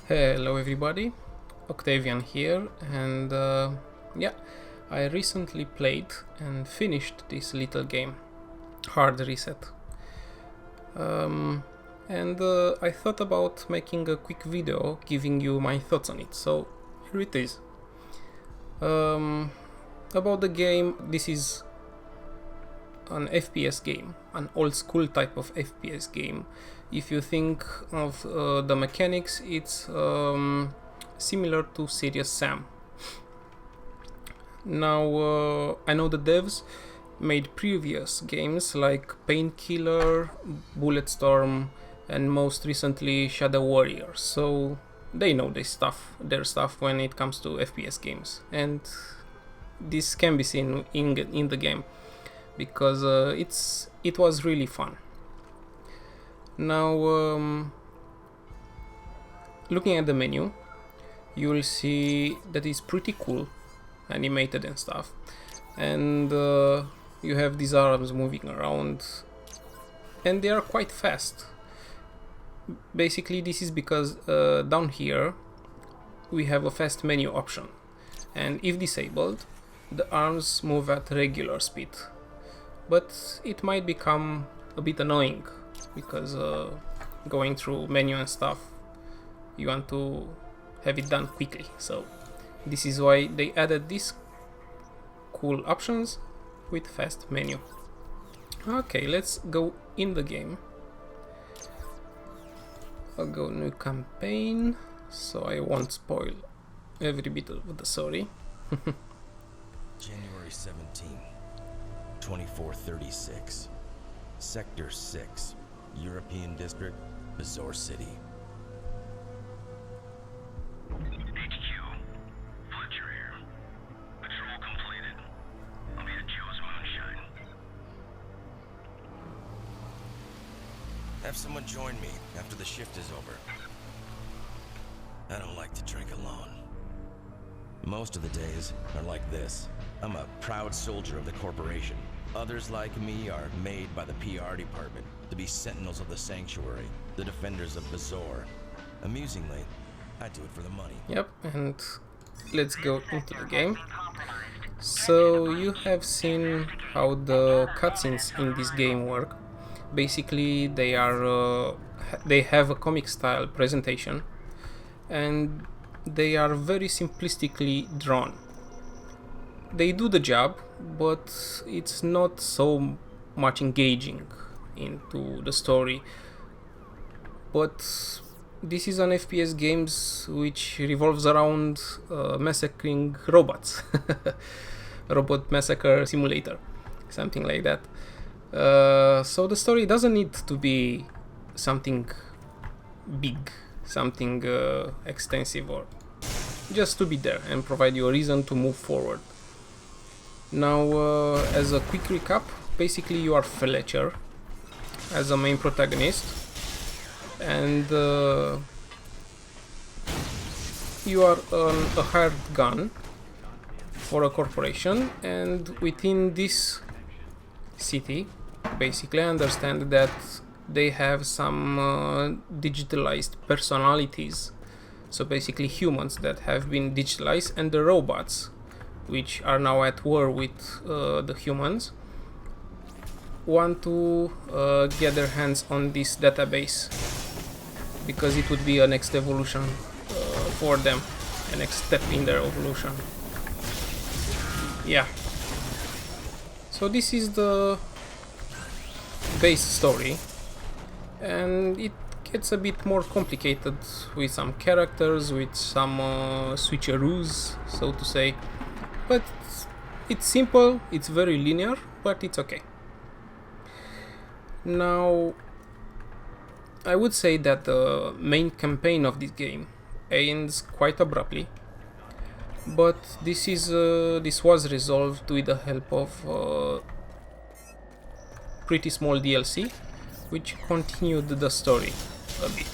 Hello everybody, Octavian here, and yeah, I recently played and finished this little game, Hard Reset. And I thought about making a quick video giving you my thoughts on it, so here it is. About the game, this is an FPS game, an old school type of FPS game. If you think of the mechanics, it's similar to Serious Sam. Now, I know the devs made previous games like Painkiller, Bulletstorm, and most recently Shadow Warrior, so they know their stuff when it comes to FPS games, and this can be seen in the game because it was really fun. Now, looking at the menu, you will see that it's pretty cool, animated and stuff, and you have these arms moving around, and they are quite fast. Basically, this is because down here we have a fast menu option, and if disabled, the arms move at regular speed, but it might become a bit annoying because going through menu and stuff, you want to have it done quickly. So this is why they added these cool options with fast menu. Okay, let's go in the game. I'll go new campaign, so I won't spoil every bit of the story. January 17, 2436. Sector 6, European District, Bazaar City. HQ, Fletcher here. Patrol completed. I'll be at Joe's Moonshine. Have someone join me after the shift is over. I don't like to drink alone. Most of the days are like this. I'm a proud soldier of the corporation. Others like me are made by the PR department to be sentinels of the sanctuary, the defenders of Bazaar. Amusingly, I do it for the money. Yep, and let's go into the game. So you have seen how the cutscenes in this game work. Basically, they have a comic style presentation, and they are very simplistically drawn. They do the job, but it's not so much engaging into the story. But this is an FPS games which revolves around massacring robots. Robot Massacre Simulator, something like that. So the story doesn't need to be something big, something extensive, or just to be there and provide you a reason to move forward. Now, as a quick recap, basically you are Fletcher as a main protagonist, and you are a hired gun for a corporation, and within this city, basically I understand that they have some digitalized personalities, so basically humans that have been digitalized, and the robots, which are now at war with the humans, want to get their hands on this database because it would be a next evolution for them, a next step in their evolution. Yeah. So this is the base story, and it gets a bit more complicated with some characters, with some switcheroos, so to say. But it's simple, it's very linear, but it's okay. Now, I would say that the main campaign of this game ends quite abruptly, but this was resolved with the help of pretty small DLC, which continued the story a bit.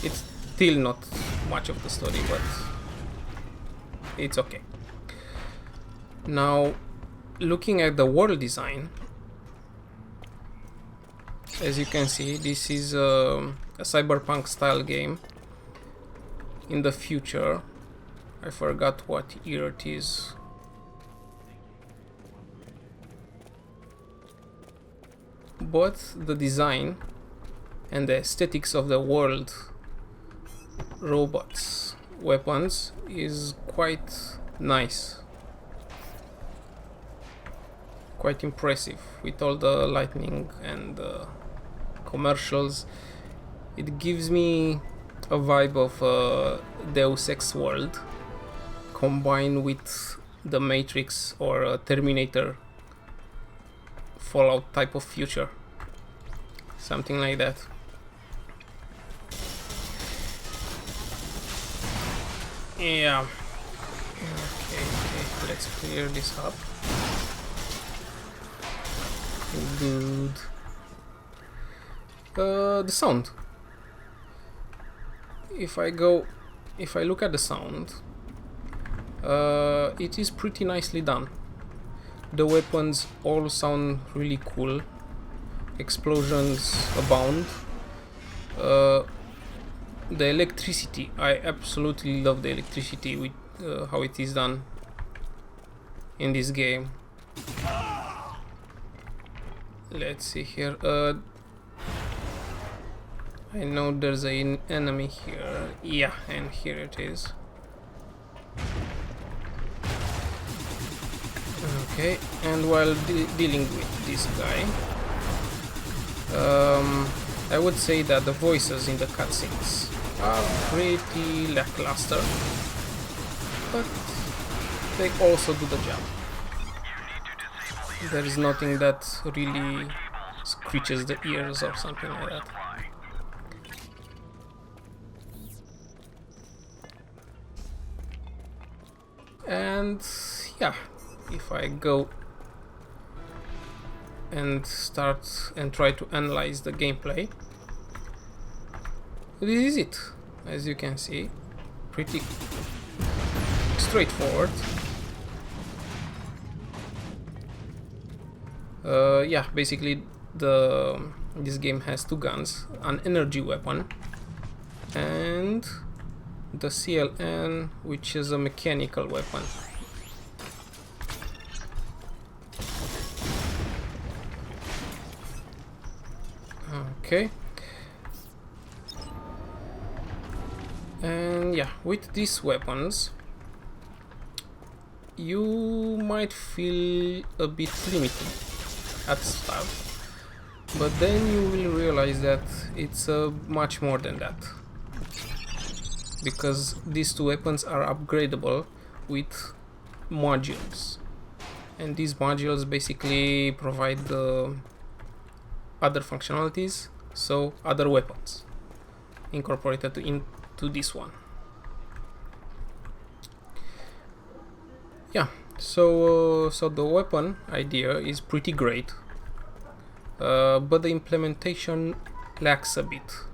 It's still not much of the story, but it's okay. Now, looking at the world design, As you can see, this is a cyberpunk style game in the future. I forgot what year it is. But the design and the aesthetics of the world, robots, weapons is quite nice. Quite impressive with all the lightning and commercials. It gives me a vibe of Deus Ex world combined with the Matrix or Terminator Fallout type of future, something like that. Yeah. Okay, let's clear this up. Good. The sound. If I look at the sound, it is pretty nicely done. The weapons all sound really cool. Explosions abound. The electricity, I absolutely love the electricity with how it is done in this game. Let's see here. I know there's an enemy here. Yeah, and here it is. Okay, and while dealing with this guy, I would say that the voices in the cutscenes are pretty lackluster, but they also do the job. There is nothing that really screeches the ears or something like that. And yeah, if I go and start and try to analyze the gameplay, this is it. As you can see, pretty straightforward. Yeah, basically this game has two guns, an energy weapon and the CLN, which is a mechanical weapon. Okay. And yeah, with these weapons you might feel a bit limited at start, but then you will realize that it's much more than that, because these two weapons are upgradable with modules, and these modules basically provide other functionalities, so other weapons incorporated into this one. Yeah, so the weapon idea is pretty great, but the implementation lacks a bit.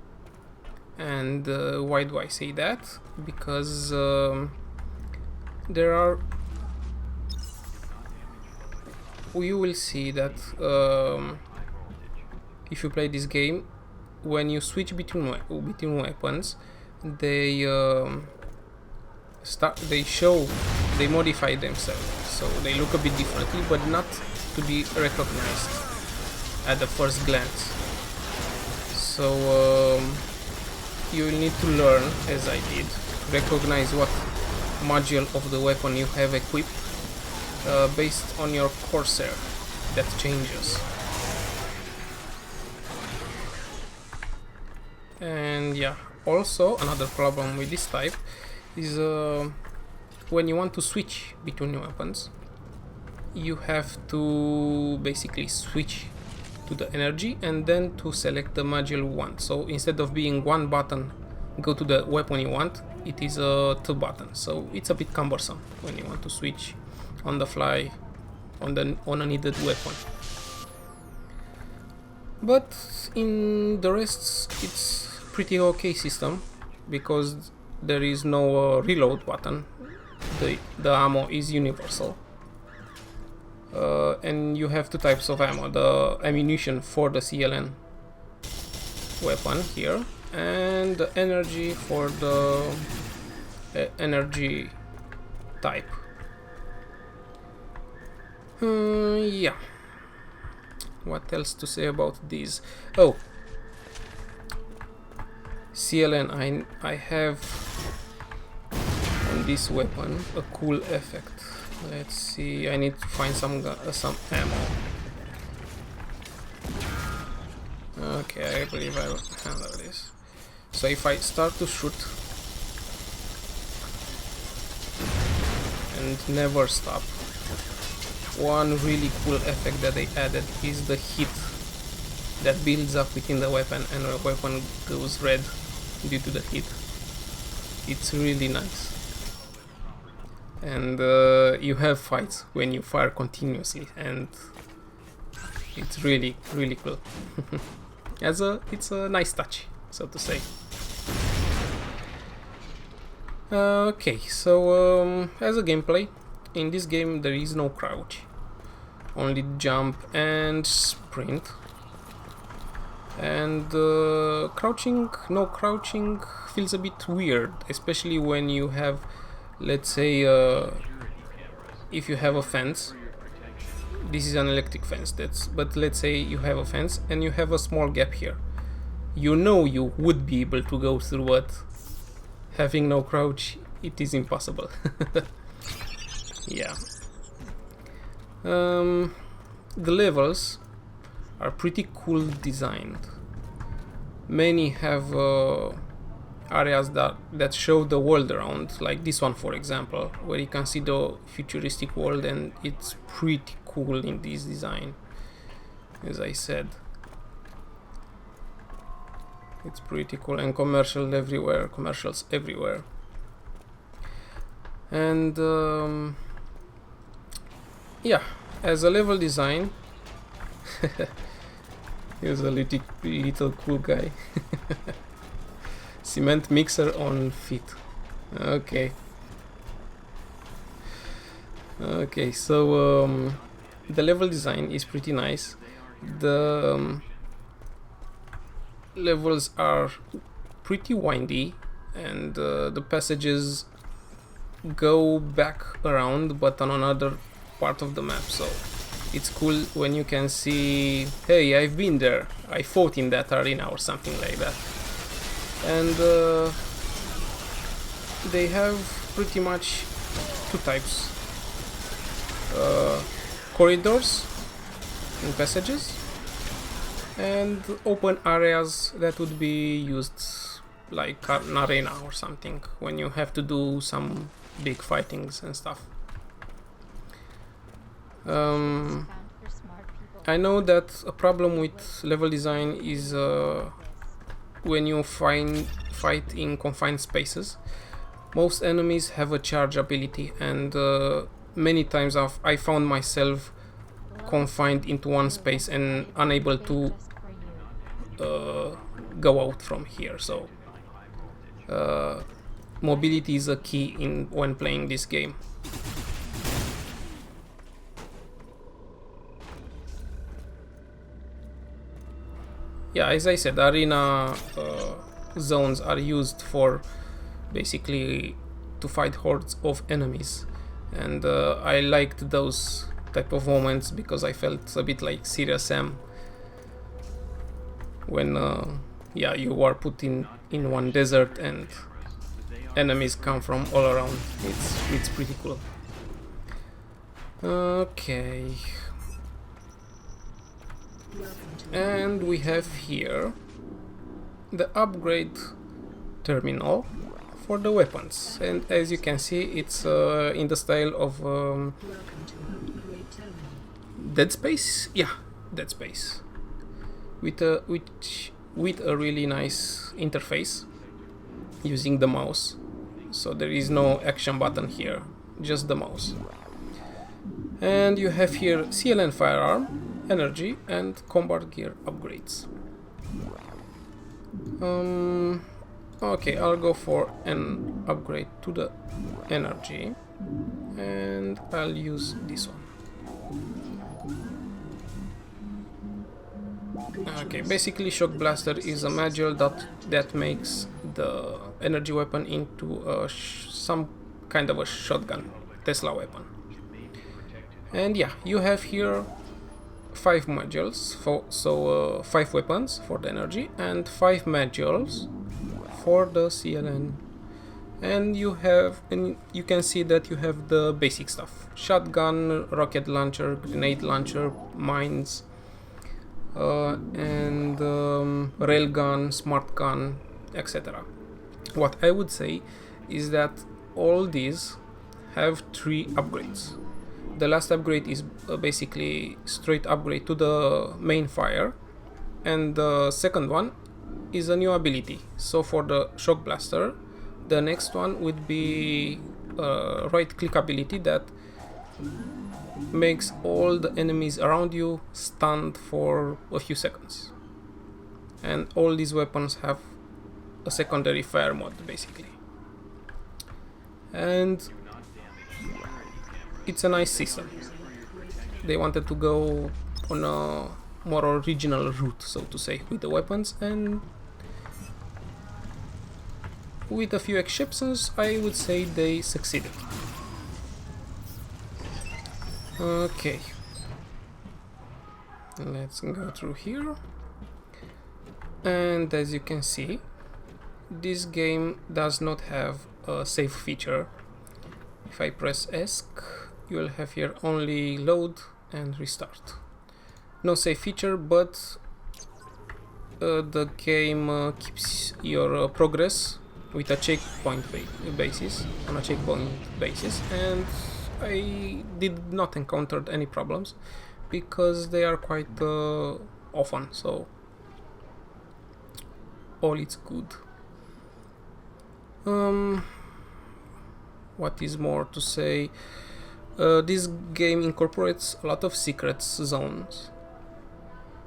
And why do I say that? Because you will see that if you play this game, when you switch between weapons, they modify themselves, so they look a bit differently, but not to be recognized at the first glance. So you will need to learn, as I did, recognize what module of the weapon you have equipped based on your Corsair. That changes. And yeah, also another problem with this type is when you want to switch between weapons, you have to basically switch to the energy and then to select the module you want. So instead of being one button go to the weapon you want, it is two buttons, so it's a bit cumbersome when you want to switch on the fly on a needed weapon. But in the rest it's pretty okay system, because there is no reload button. The ammo is universal, and you have two types of ammo: the ammunition for the CLN weapon here, and the energy for the energy type. Yeah. What else to say about these? Oh, CLN. I have on this weapon a cool effect. Let's see. I need to find some ammo. Okay, I believe I will handle this. So if I start to shoot and never stop, one really cool effect that they added is the heat that builds up within the weapon, and the weapon goes red due to the heat. It's really nice. And you have fights when you fire continuously, and it's really cool. It's a nice touch, so to say. Okay, so as a gameplay, in this game there is no crouch, only jump and sprint. And no crouching feels a bit weird, especially when you have, let's say, if you have a fence. This is an electric fence, but let's say you have a fence and you have a small gap here. You know you would be able to go through, but having no crouch, it is impossible. Yeah. The levels are pretty cool designed. Many have areas that show the world around, like this one for example, where you can see the futuristic world, and it's pretty cool in this design. As I said, it's pretty cool, and commercials everywhere. And yeah, as a level design, here's a little cool guy. Cement mixer on feet. Okay, so the level design is pretty nice. The levels are pretty windy, and the passages go back around, but on another part of the map, so it's cool when you can see, hey, I've been there, I fought in that arena or something like that. And they have pretty much two types, corridors and passages, and open areas that would be used like an arena or something when you have to do some big fightings and stuff. I know that a problem with level design is when you fight in confined spaces. Most enemies have a charge ability, and many times I found myself confined into one space and unable to go out from here. So mobility is a key when playing this game. Yeah, as I said, arena zones are used for basically to fight hordes of enemies, and I liked those type of moments because I felt a bit like Serious Sam when yeah, you are put in one desert and enemies come from all around. It's pretty cool. Okay. And we have here the upgrade terminal for the weapons, and as you can see, it's in the style of Dead Space. Yeah, Dead Space, with a really nice interface using the mouse. So there is no action button here, just the mouse. And you have here CLN firearm, energy, and combat gear upgrades. Okay, I'll go for an upgrade to the energy, and I'll use this one. Okay, basically Shock Blaster is a module that makes the energy weapon into some kind of a shotgun, Tesla weapon. And yeah, you have here 5 modules, so 5 weapons for the energy and 5 modules for the CLN. And you can see that you have the basic stuff: shotgun, rocket launcher, grenade launcher, mines, and railgun, smart gun, etc. What I would say is that all these have 3 upgrades. The last upgrade is basically straight upgrade to the main fire, and the second one is a new ability. So for the Shock Blaster, the next one would be a right click ability that makes all the enemies around you stunned for a few seconds. And all these weapons have a secondary fire mode basically. And it's a nice system. They wanted to go on a more original route, so to say, with the weapons, and with a few exceptions, I would say they succeeded. Okay, let's go through here. And as you can see, this game does not have a save feature. If I press ESC, you will have here only load and restart. No save feature, but the game keeps your progress with a checkpoint basis, on a checkpoint basis, and I did not encounter any problems because they are quite often, so all is good. What is more to say? This game incorporates a lot of secret zones.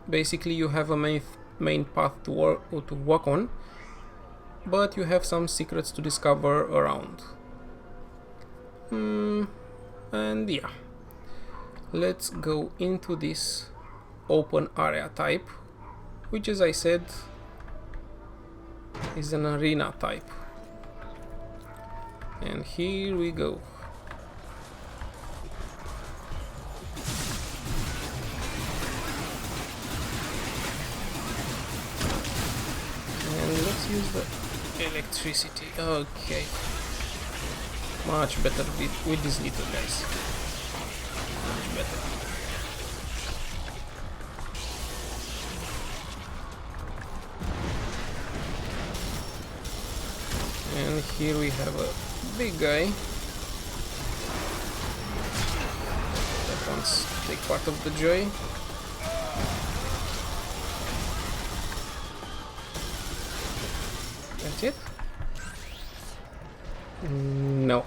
Basically, you have a main path to walk on, but you have some secrets to discover around. And yeah, let's go into this open area type, which, as I said, is an arena type. And here we go. And let's use the electricity. Okay. Much better with these little guys. Much better. And here we have a big guy that wants to take part of the joy. That's it? No.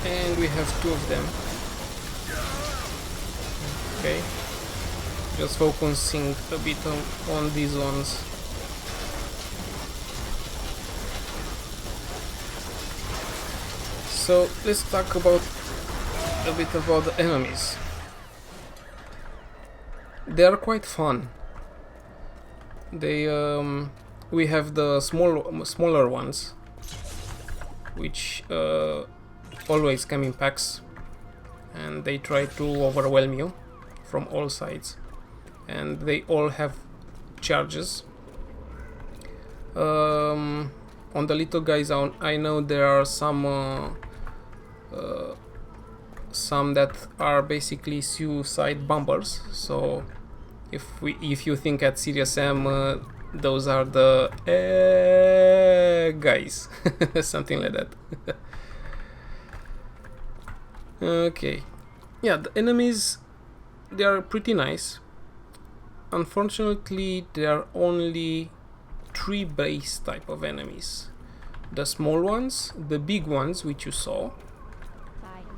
And we have 2 of them. Okay. Just focusing a bit on these ones. So let's talk about a bit about the enemies. They are quite fun. They we have the smaller ones, which always come in packs, and they try to overwhelm you from all sides, and they all have charges. On the little guys, I know there are some that are basically suicide bombers. So if you think at Serious Sam, those are the guys, something like that. Okay, yeah, the enemies, they are pretty nice. Unfortunately, there are only 3 base type of enemies: the small ones, the big ones which you saw,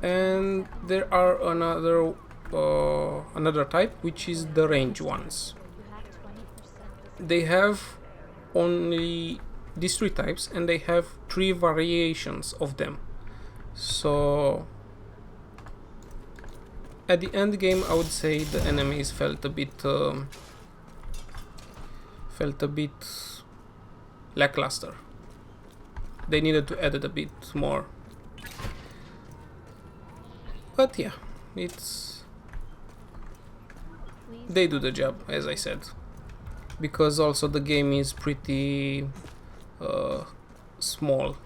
and there are another type which is the range ones. they have only these 3 types, and they have 3 variations of them. So at the end game, I would say the enemies felt a bit lackluster. They needed to add it a bit more. But yeah, they do the job, as I said. Because also the game is pretty small.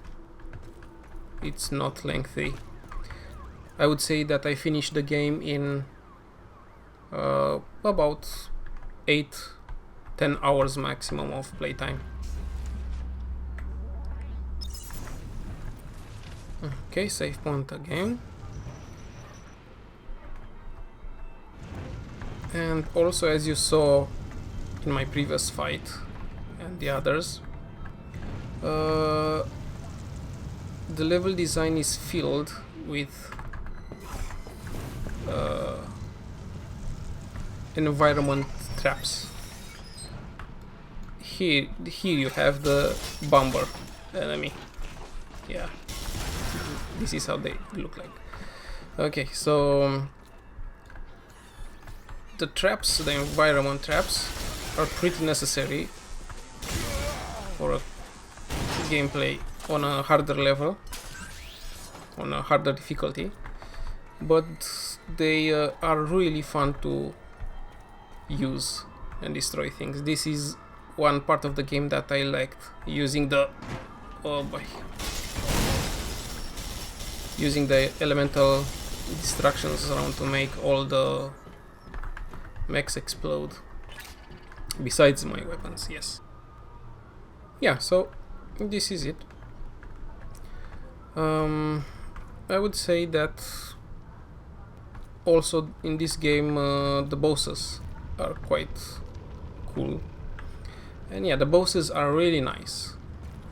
It's not lengthy. I would say that I finished the game in about 8-10 hours maximum of playtime. Okay, save point again. And also, as you saw in my previous fight and the others, the level design is filled with environment traps. Here you have the bomber enemy. Yeah, this is how they look like. Okay, so the traps, the environment traps, are pretty necessary for a gameplay on a harder level, on a harder difficulty, but they are really fun to use and destroy things. This is one part of the game that I liked, using the using the elemental distractions around to make all the mechs explode, besides my weapons. Yes. Yeah, so this is it. I would say that also in this game the bosses are quite cool, and yeah, the bosses are really nice.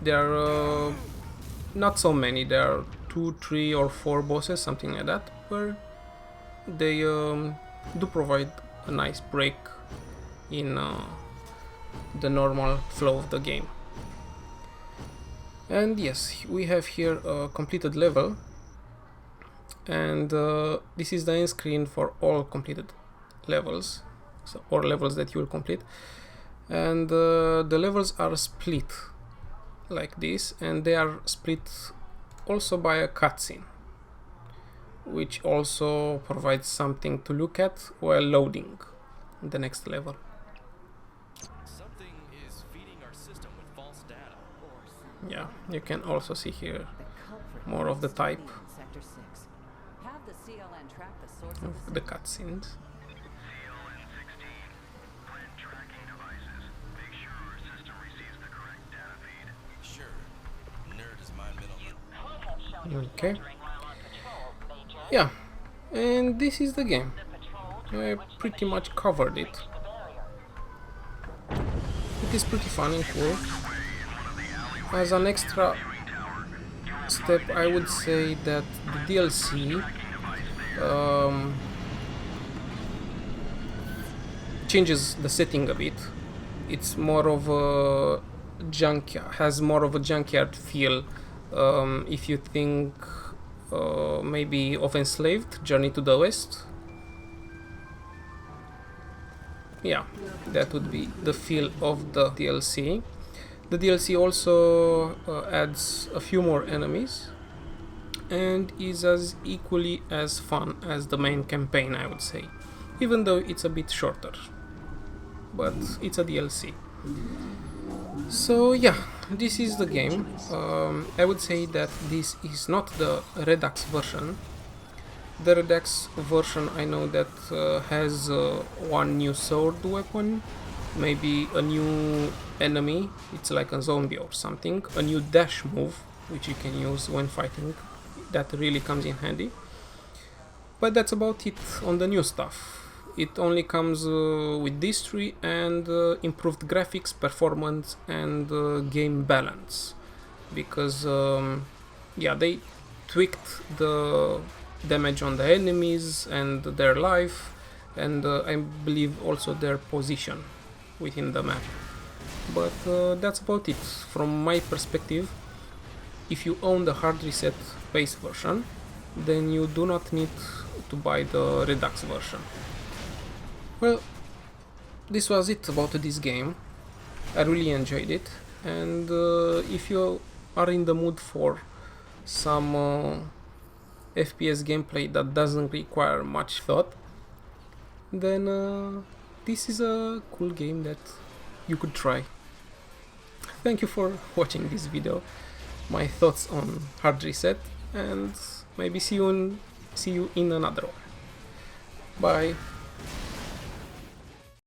There are not so many. There are 2, 3 or 4 bosses, something like that, where they do provide a nice break in the normal flow of the game. And yes, we have here a completed level, and this is the end screen for all completed levels, so or levels that you will complete. And the levels are split like this, and they are split also by a cutscene, which also provides something to look at while loading the next level. Something is feeding our system with false data. Yeah, you can also see here more of the type of the cutscenes. CLN-16, plant tracking devices. Make sure our system receives the correct data feed. Sure. Nerd is my middle name. Okay. Yeah, and this is the game. I pretty much covered it. It is pretty fun and cool. As an extra step, I would say that the DLC changes the setting a bit. It's more of a has more of a junkyard feel. If you think maybe of Enslaved, Journey to the West. Yeah, that would be the feel of the DLC. The DLC also adds a few more enemies and is as equally as fun as the main campaign, I would say, even though it's a bit shorter, but it's a DLC. So yeah, this is the game. I would say that this is not the Redux version. The Redux version, I know that has one new sword weapon, maybe a new enemy, it's like a zombie or something, a new dash move which you can use when fighting, that really comes in handy. But that's about it on the new stuff. It only comes with these 3 and improved graphics, performance and game balance, because yeah, they tweaked the damage on the enemies and their life, and I believe also their position within the map. But that's about it. From my perspective, if you own the hard reset base version, then you do not need to buy the Redux version. Well, this was it about this game. I really enjoyed it, and if you are in the mood for some FPS gameplay that doesn't require much thought, then this is a cool game that you could try. Thank you for watching this video, my thoughts on hard reset, and maybe see you in another one. Bye.